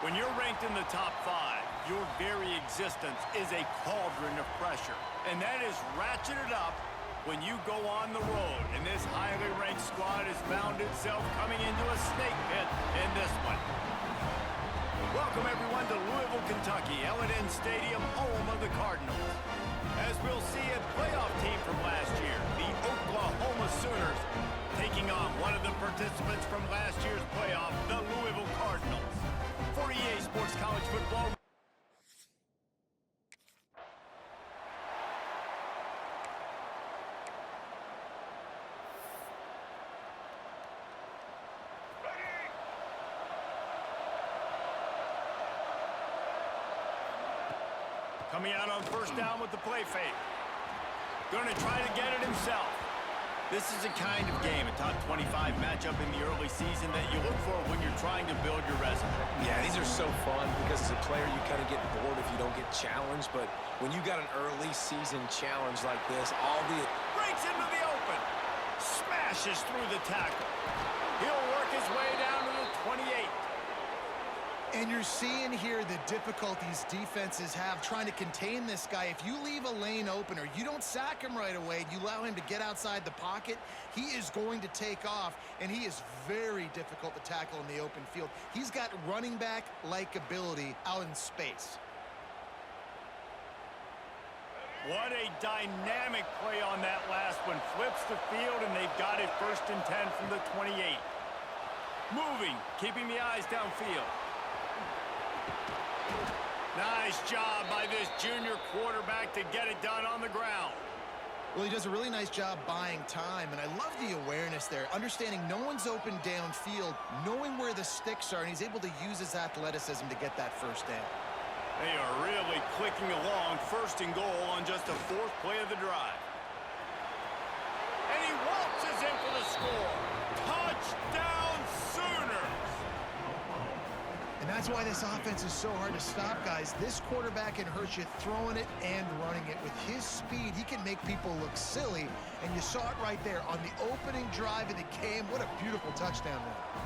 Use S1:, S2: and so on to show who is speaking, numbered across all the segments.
S1: When you're ranked in the top 5, your very existence is a cauldron of pressure. And that is ratcheted up when you go on the road. And this highly ranked squad has found itself coming into a snake pit in this one. Welcome, everyone, to Louisville, Kentucky, L&N Stadium, home of the Cardinals. As we'll see, a playoff team from last year, the Oklahoma Sooners, taking on one of the participants from last year's playoff, the Louisville Cardinals. For EA Sports College Football. Coming out on first down with the play fake. Going to try to get it himself. This is a kind of game, a top 25 matchup in the early season that you look for when you're trying to build your resume.
S2: Yeah, these are so fun because as a player you kind of get bored if you don't get challenged, but when you got an early season challenge like this, all the...
S1: Breaks into the open. Smashes through the tackle. He'll work his way down to the 28.
S3: And you're seeing here the difficulties defenses have trying to contain this guy. If you leave a lane open or you don't sack him right away, you allow him to get outside the pocket, he is going to take off, and he is very difficult to tackle in the open field. He's got running back-like ability out in space.
S1: What a dynamic play on that last one. Flips the field, and they've got it 1st and 10 from the 28. Moving, keeping the eyes downfield. Nice job by this junior quarterback to get it done on the ground.
S3: Well, he does a really nice job buying time, and I love the awareness there, understanding no one's open downfield, knowing where the sticks are, and he's able to use his athleticism to get that first down.
S1: They are really clicking along, 1st and goal on just the 4th play of the drive. And he waltzes in for the score. Touchdown, Sooners!
S3: And that's why this offense is so hard to stop, guys. This quarterback can hurt you throwing it and running it. With his speed, he can make people look silly, and you saw it right there on the opening drive of the game. What a beautiful touchdown there.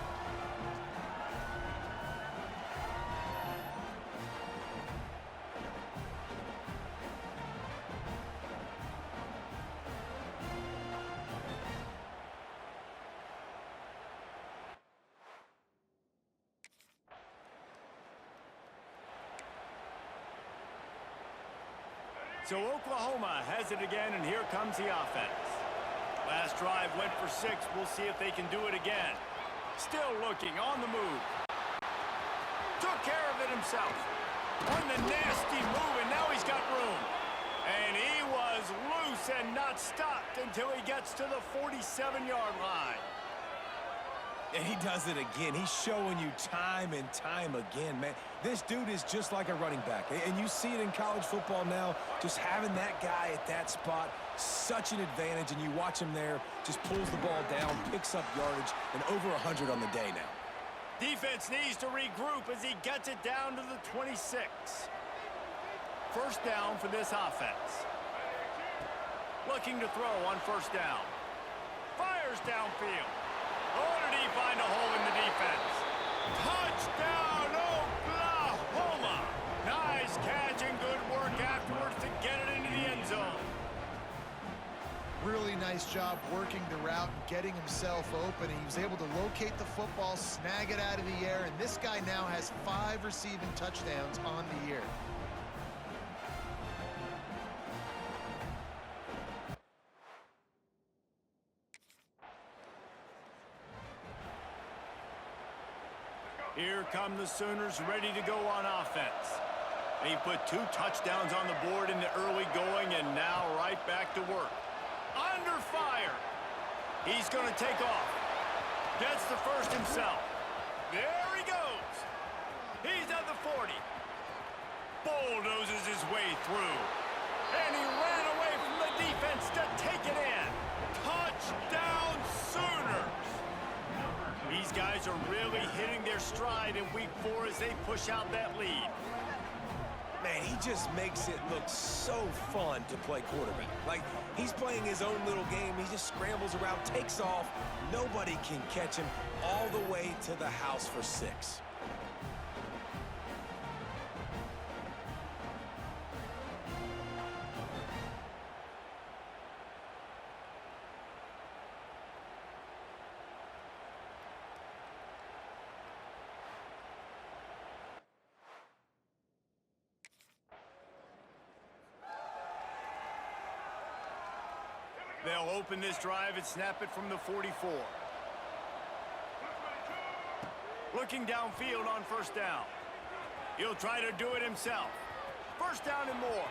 S1: So Oklahoma has it again, and here comes the offense. Last drive went for 6. We'll see if they can do it again. Still looking, on the move. Took care of it himself. On the nasty move, and now he's got room. And he was loose and not stopped until he gets to the 47-yard line.
S2: And he does it again. He's showing you time and time again, man. This dude is just like a running back. And you see it in college football now, just having that guy at that spot, such an advantage. And you watch him there, just pulls the ball down, picks up yardage, and over 100 on the day now.
S1: Defense needs to regroup as he gets it down to the 26. 1st down for this offense. Looking to throw on 1st down. Fires downfield. Or did he find a hole in the defense? Touchdown, Oklahoma! Nice catch and good work afterwards to get it into the end zone.
S3: Really nice job working the route and getting himself open. He was able to locate the football, snag it out of the air, and this guy now has 5 receiving touchdowns on the year.
S1: Here come the Sooners ready to go on offense. They put 2 touchdowns on the board in the early going, and now right back to work. Under fire. He's going to take off. Gets the 1st himself. There he goes. He's at the 40. Bulldozes his way through. And he ran away from the defense to take it in. Touchdown, Sooners. These guys are really hitting their stride in week 4 as they push out that lead.
S2: Man, he just makes it look so fun to play quarterback. Like, he's playing his own little game. He just scrambles around, takes off. Nobody can catch him all the way to the house for 6.
S1: They'll open this drive and snap it from the 44. Looking downfield on first down. He'll try to do it himself. First down and more.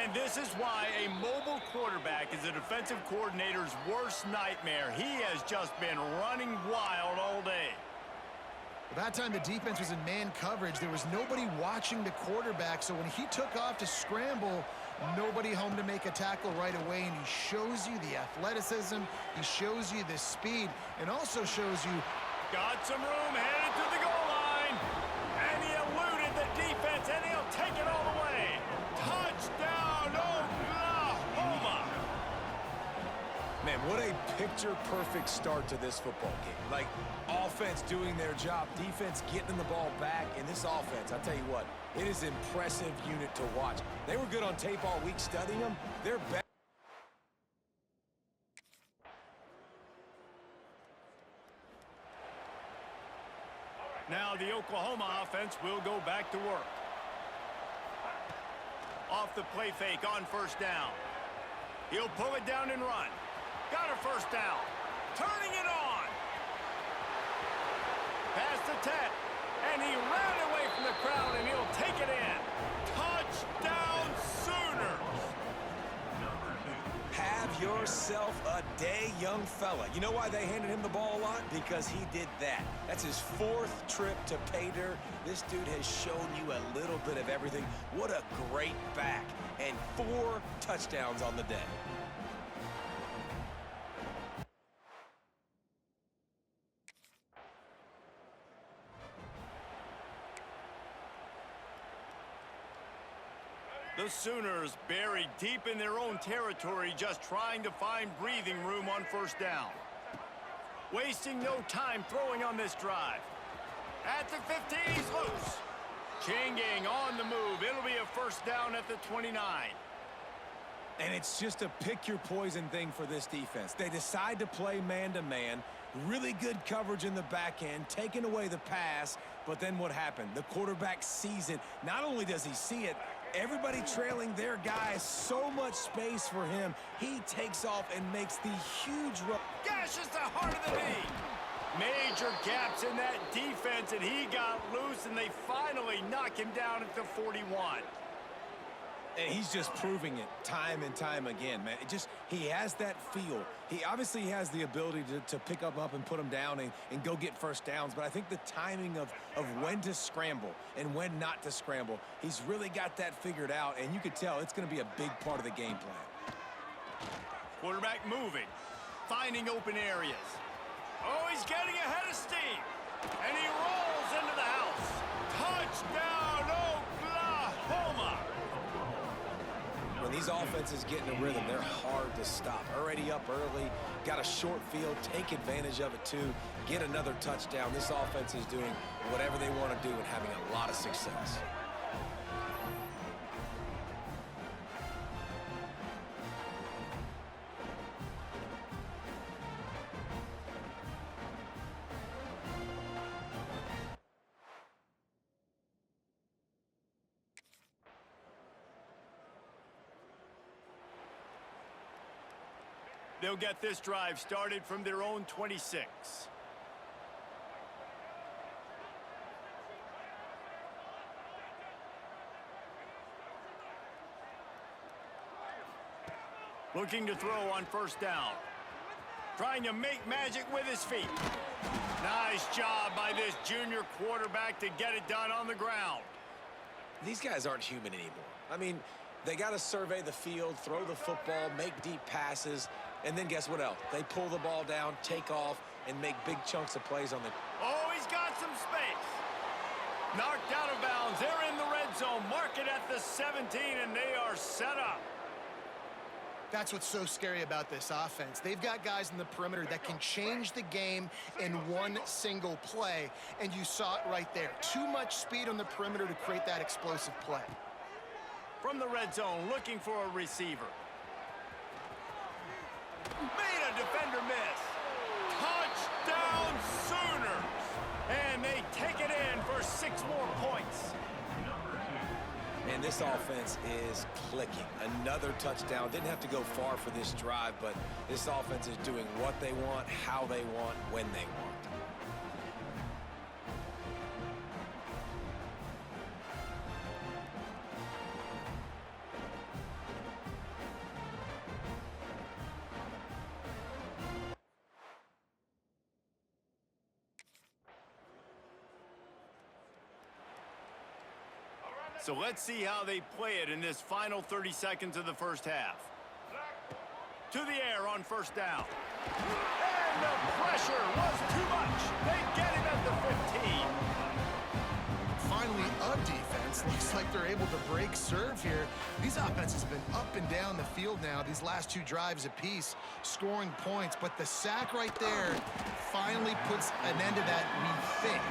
S1: And this is why a mobile quarterback is a defensive coordinator's worst nightmare. He has just been running wild all day.
S3: That time the defense was in man coverage. There was nobody watching the quarterback, so when he took off to scramble, nobody home to make a tackle right away, and he shows you the athleticism, he shows you the speed, and also shows you
S1: got some room headed to the goal line, and he eluded the defense, and he'll take it all the way. Touchdown, Oklahoma!
S2: Man, what a picture-perfect start to this football game. Like, offense doing their job, defense getting the ball back, and this offense, I'll tell you what, it is an impressive unit to watch. They were good on tape all week studying them. They're better.
S1: Now the Oklahoma offense will go back to work. Off the play fake on first down. He'll pull it down and run. Got a first down. Turning it on. Past the 10. And he ran away from the crowd, and he'll take it in. Touchdown, Sooners!
S2: Have yourself a day, young fella. You know why they handed him the ball a lot? Because he did that. That's his 4th trip to pay dirt. This dude has shown you a little bit of everything. What a great back. And 4 touchdowns on the day.
S1: The Sooners buried deep in their own territory, just trying to find breathing room on first down. Wasting no time throwing on this drive. At the 15, he's loose. Changing on the move. It'll be a first down at the 29.
S2: And it's just a pick-your-poison thing for this defense. They decide to play man-to-man, really good coverage in the back end, taking away the pass, but then what happened? The quarterback sees it. Not only does he see it, everybody trailing their guy, so much space for him. He takes off and makes the huge run.
S1: Gashes the heart of the knee. Major gaps in that defense, and he got loose, and they finally knock him down at the 41.
S2: And he's just proving it time and time again, man. He has that feel. He obviously has the ability to pick him up and put him down and go get first downs, but I think the timing of when to scramble and when not to scramble, he's really got that figured out, and you could tell it's going to be a big part of the game plan.
S1: Quarterback moving, finding open areas. Oh, he's getting ahead of steam, and he rolls into the house. Touchdown, Oklahoma!
S2: When these offenses get in a rhythm, they're hard to stop. Already up early, got a short field, take advantage of it too, get another touchdown. This offense is doing whatever they want to do and having a lot of success.
S1: They'll get this drive started from their own 26. Looking to throw on first down. Trying to make magic with his feet. Nice job by this junior quarterback to get it done on the ground.
S2: These guys aren't human anymore. I mean, they got to survey the field, throw the football, make deep passes, and then guess what else? They pull the ball down, take off, and make big chunks of plays on the...
S1: Oh, he's got some space. Knocked out of bounds. They're in the red zone. Mark it at the 17, and they are set up.
S3: That's what's so scary about this offense. They've got guys in the perimeter that can change the game in one single play, and you saw it right there. Too much speed on the perimeter to create that explosive play.
S1: From the red zone, looking for a receiver. Made a defender miss. Touchdown, Sooners! And they take it in for 6 more points.
S2: And And this offense is clicking. Another touchdown. Didn't have to go far for this drive, but this offense is doing what they want, how they want, when they want.
S1: So let's see how they play it in this final 30 seconds of the first half. To the air on first down. And the pressure was too much. They get him at the 15.
S3: Finally, a defense. Looks like they're able to break serve here. These offenses have been up and down the field now, these last two drives apiece, scoring points. But the sack right there finally puts an end to that, we think.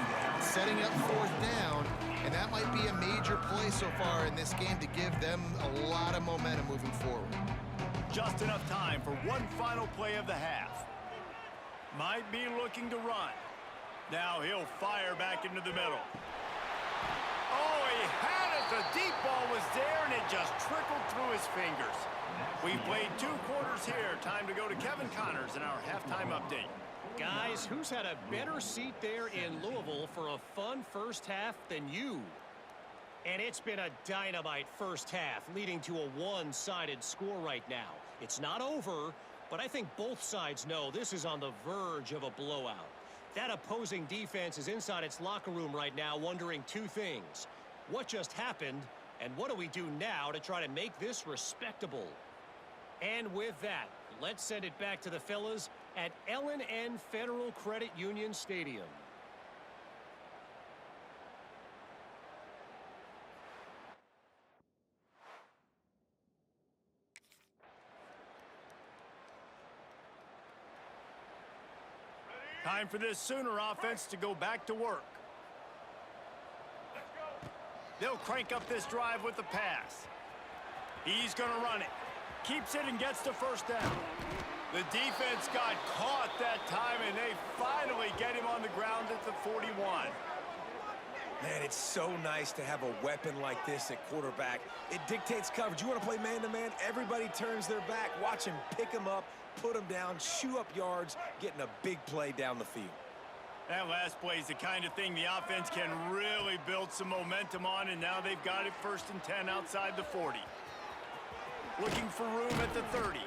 S3: Setting up fourth down, and that might be a major play so far in this game to give them a lot of momentum moving forward.
S1: Just enough time for one final play of the half. Might be looking to run. Now he'll fire back into the middle. Oh, he had it. The deep ball was there, and it just trickled through his fingers. We've played 2 quarters here. Time to go to Kevin Connors in our halftime update.
S4: Guys, who's had a better seat there in Louisville for a fun first half than you? And it's been a dynamite first half, leading to a one-sided score right now. It's not over, but I think both sides know this is on the verge of a blowout. That opposing defense is inside its locker room right now wondering 2 things. What just happened, and what do we do now to try to make this respectable? And with that, let's send it back to the fellas at L&N Federal Credit Union Stadium.
S1: Time for this Sooner offense to go back to work. They'll crank up this drive with the pass. He's going to run it. Keeps it and gets to first down. The defense got caught that time, and they finally get him on the ground at the 41.
S2: Man, it's so nice to have a weapon like this at quarterback. It dictates coverage. You want to play man-to-man? Everybody turns their back. Watch him pick him up, put him down, chew up yards, getting a big play down the field.
S1: That last play is the kind of thing the offense can really build some momentum on, and now they've got it 1st and 10 outside the 40. Looking for room at the 30.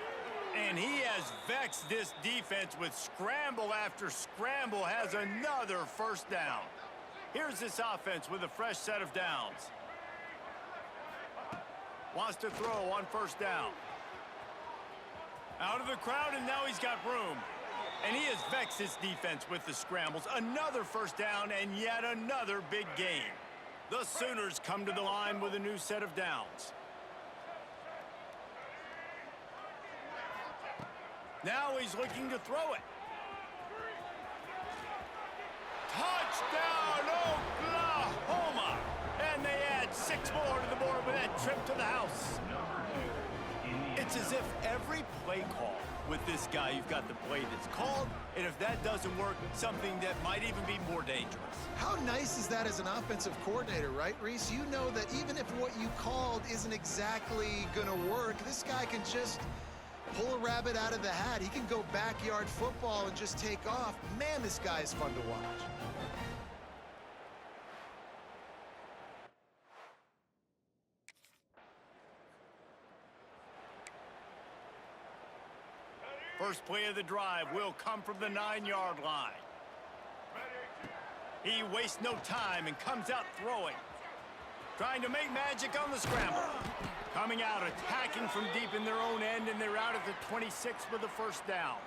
S1: And he has vexed this defense with scramble after scramble, has another first down. Here's this offense with a fresh set of downs. Wants to throw on first down. Out of the crowd, and now he's got room. And he has vexed his defense with the scrambles. Another first down and yet another big gain. The Sooners come to the line with a new set of downs. Now he's looking to throw it. Touchdown, Oklahoma! And they add 6 more to the board with that trip to the house. It's as if every play call with this guy, you've got the play that's called, and if that doesn't work, something that might even be more dangerous.
S3: How nice is that as an offensive coordinator, right, Reese? You know that even if what you called isn't exactly going to work, this guy can just pull a rabbit out of the hat. He can go backyard football and just take off. Man, this guy is fun to watch.
S1: First play of the drive will come from the 9-yard line. He wastes no time and comes out throwing. Trying to make magic on the scramble. Coming out, attacking from deep in their own end, and they're out at the 26 with the first down.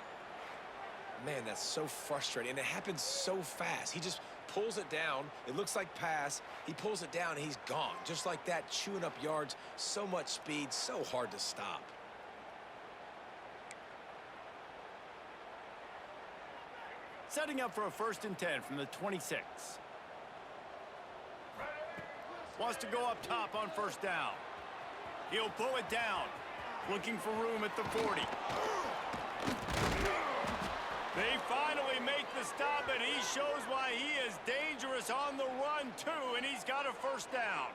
S2: Man, that's so frustrating, and it happens so fast. He just pulls it down. It looks like pass. He pulls it down, and he's gone. Just like that, chewing up yards. So much speed, so hard to stop.
S1: Setting up for a 1st and 10 from the 26. Wants to go up top on first down. He'll pull it down. Looking for room at the 40. They finally make the stop, and he shows why he is dangerous on the run, too, and he's got a first down.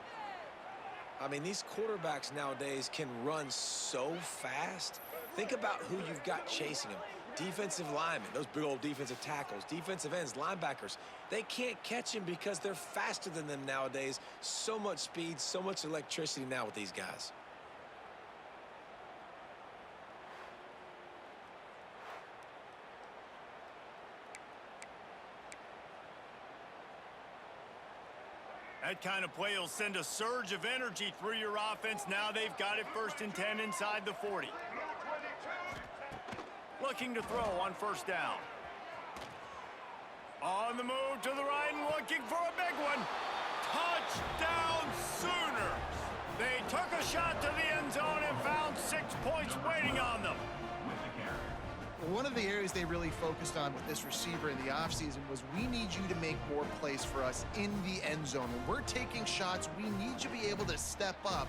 S2: I mean, these quarterbacks nowadays can run so fast. Think about who you've got chasing them. Defensive linemen, those big old defensive tackles, defensive ends, linebackers. They can't catch him because they're faster than them nowadays. So much speed, so much electricity now with these guys.
S1: That kind of play will send a surge of energy through your offense. Now they've got it 1st and 10 inside the 40. Looking to throw on 1st down. On the move to the right and looking for a big one. Touchdown Sooners! They took a shot to the end zone and found 6 points waiting on them.
S3: One of the areas they really focused on with this receiver in the offseason was we need you to make more plays for us in the end zone. When we're taking shots, we need you to be able to step up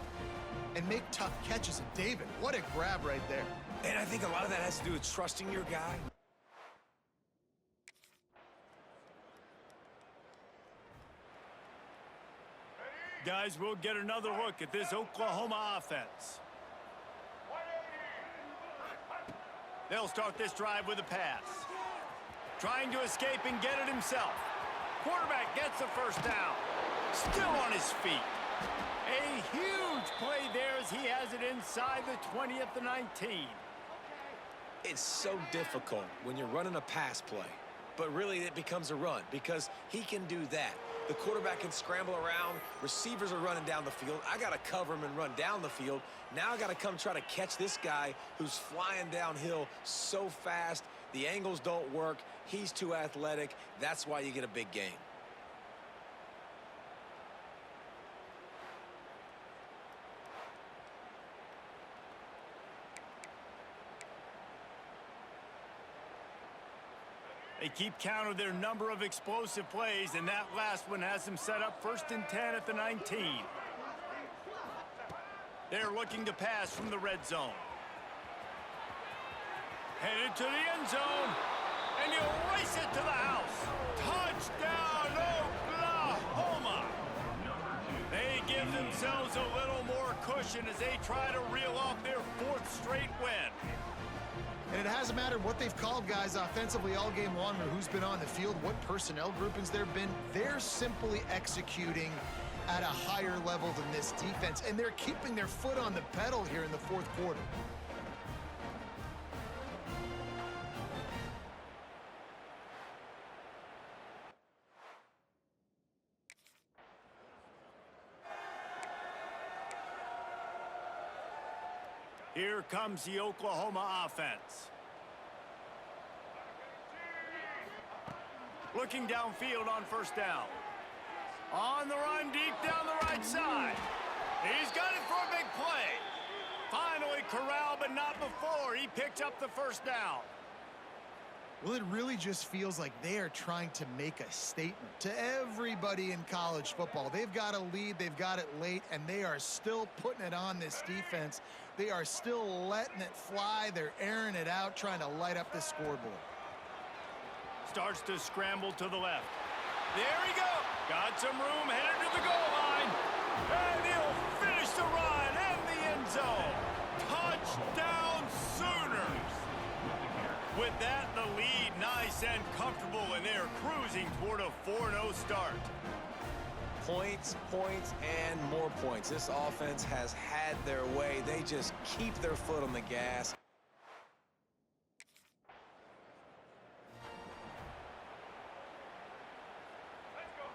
S3: and make tough catches. And David, what a grab right there.
S2: And I think a lot of that has to do with trusting your guy.
S1: Guys, we'll get another look at this Oklahoma offense. They'll start this drive with a pass. Trying to escape and get it himself. Quarterback gets the 1st down. Still on his feet. A huge play there as he has it inside the 20 at the 19.
S2: It's so difficult when you're running a pass play, but really it becomes a run because he can do that. The quarterback can scramble around. Receivers are running down the field. I got to cover him and run down the field. Now I got to come try to catch this guy who's flying downhill so fast. The angles don't work. He's too athletic. That's why you get a big gain.
S1: They keep count of their number of explosive plays, and that last one has them set up 1st and 10 at the 19. They're looking to pass from the red zone. Headed to the end zone, and he'll race it to the house. Touchdown, Oklahoma! They give themselves a little more cushion as they try to reel off their 4th straight win.
S3: And it hasn't mattered what they've called guys offensively all game long or who's been on the field, what personnel groupings there have been. They're simply executing at a higher level than this defense, and they're keeping their foot on the pedal here in the 4th quarter.
S1: Here comes the Oklahoma offense. Looking downfield on 1st down. On the run deep down the right side. He's got it for a big play. Finally corralled, but not before. He picked up the 1st down.
S3: Well, it really just feels like they are trying to make a statement to everybody in college football. They've got a lead, they've got it late, and they are still putting it on this defense. They are still letting it fly. They're airing it out, trying to light up the scoreboard.
S1: Starts to scramble to the left. There he goes. Got some room, headed to the goal line. And he'll finish the run and the end zone. Touchdown Sooners. With that, the lead nice and comfortable, and they're cruising toward a 4-0 start.
S2: Points, points, and more points. This offense has had their way. They just keep their foot on the gas.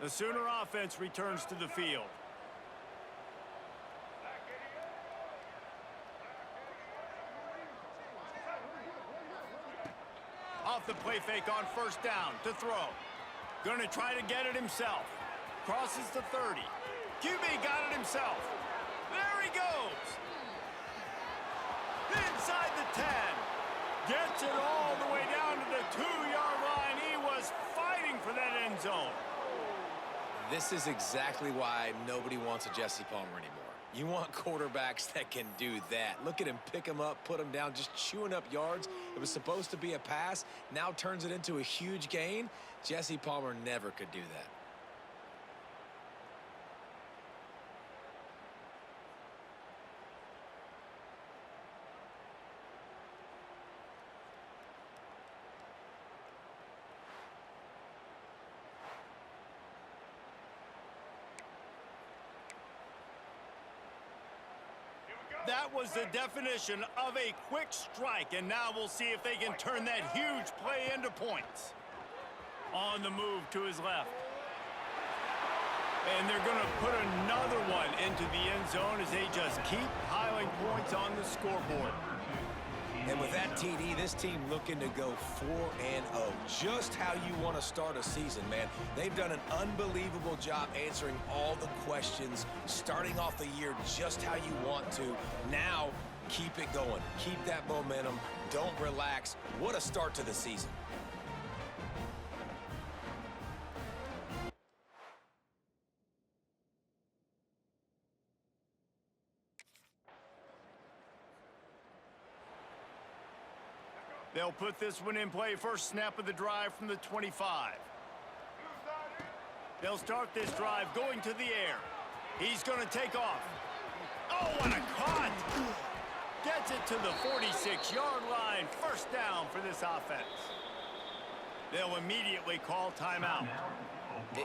S1: The Sooner offense returns to the field. Off the play fake on 1st down to throw. Gonna try to get it himself. Crosses the 30. QB got it himself. There he goes. Inside the 10. Gets it all the way down to the 2-yard line. He was fighting for that end zone.
S2: This is exactly why nobody wants a Jesse Palmer anymore. You want quarterbacks that can do that. Look at him pick him up, put him down, just chewing up yards. It was supposed to be a pass, now turns it into a huge gain. Jesse Palmer never could do that.
S1: that was the definition of a quick strike, and now we'll see if they can turn that huge play into points. On the move to his left. And they're going to put another one into the end zone as they just keep piling points on the scoreboard.
S2: And with that TD, this team looking to go 4-0. Just how you want to start a season, man. They've done an unbelievable job answering all the questions, starting off the year just how you want to. Now, keep it going. Keep that momentum. Don't relax. What a start to the season.
S1: They'll put this one in play. First snap of the drive from the 25. They'll start this drive going to the air. He's going to take off. Oh, what a caught! Gets it to the 46-yard line. First down for this offense. They'll immediately call timeout.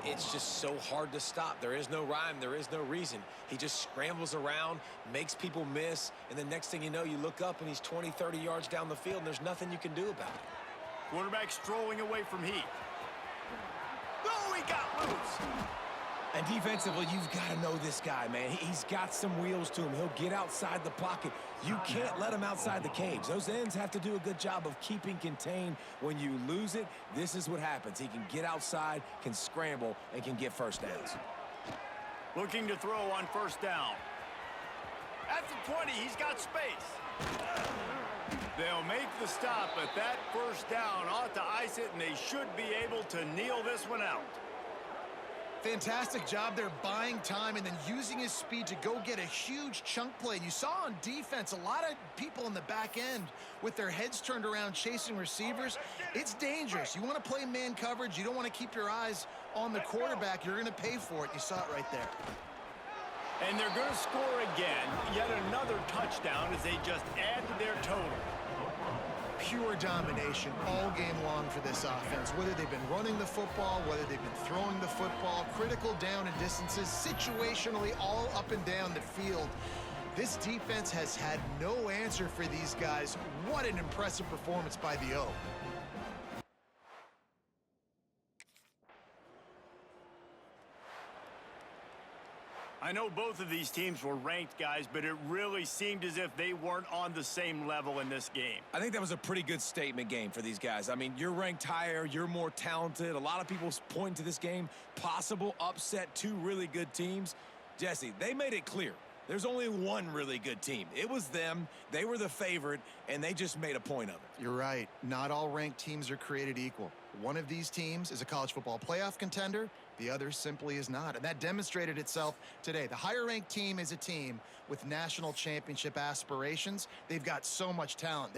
S2: It's just so hard to stop. There is no rhyme. There is no reason. He just scrambles around, makes people miss, and the next thing you know, you look up and he's 20, 30 yards down the field, and there's nothing you can do about it.
S1: Quarterback strolling away from Heath. Oh, he got loose.
S2: And defensively, you've got to know this guy, man. He's got some wheels to him. He'll get outside the pocket. You can't let him outside the cage. Those ends have to do a good job of keeping contained. When you lose it, this is what happens. He can get outside, can scramble, and can get first downs.
S1: Looking to throw on first down. At the 20, he's got space. They'll make the stop, but that first down ought to ice it, and they should be able to kneel this one out.
S3: Fantastic job there buying time and then using his speed to go get a huge chunk play. And you saw on defense a lot of people in the back end with their heads turned around chasing receivers. It's dangerous. You want to play man coverage. You don't want to keep your eyes on the quarterback. You're going to pay for it. You saw it right there.
S1: And they're going to score again. Yet another touchdown as they just add to their total.
S3: Pure domination all game long for this offense. Whether they've been running the football, whether they've been throwing the football, critical down and distances, situationally all up and down the field. This defense has had no answer for these guys. What an impressive performance by the O.
S1: I know both of these teams were ranked, guys, but it really seemed as if they weren't on the same level in this game.
S2: I think that was a pretty good statement game for these guys. I mean, you're ranked higher, you're more talented. A lot of people point to this game, possible upset, two really good teams. Jesse, they made it clear. There's only one really good team. It was them. They were the favorite, and they just made a point of it.
S3: You're right. Not all ranked teams are created equal. One of these teams is a college football playoff contender. The other simply is not. And that demonstrated itself today. The higher-ranked team is a team with national championship aspirations. They've got so much talent.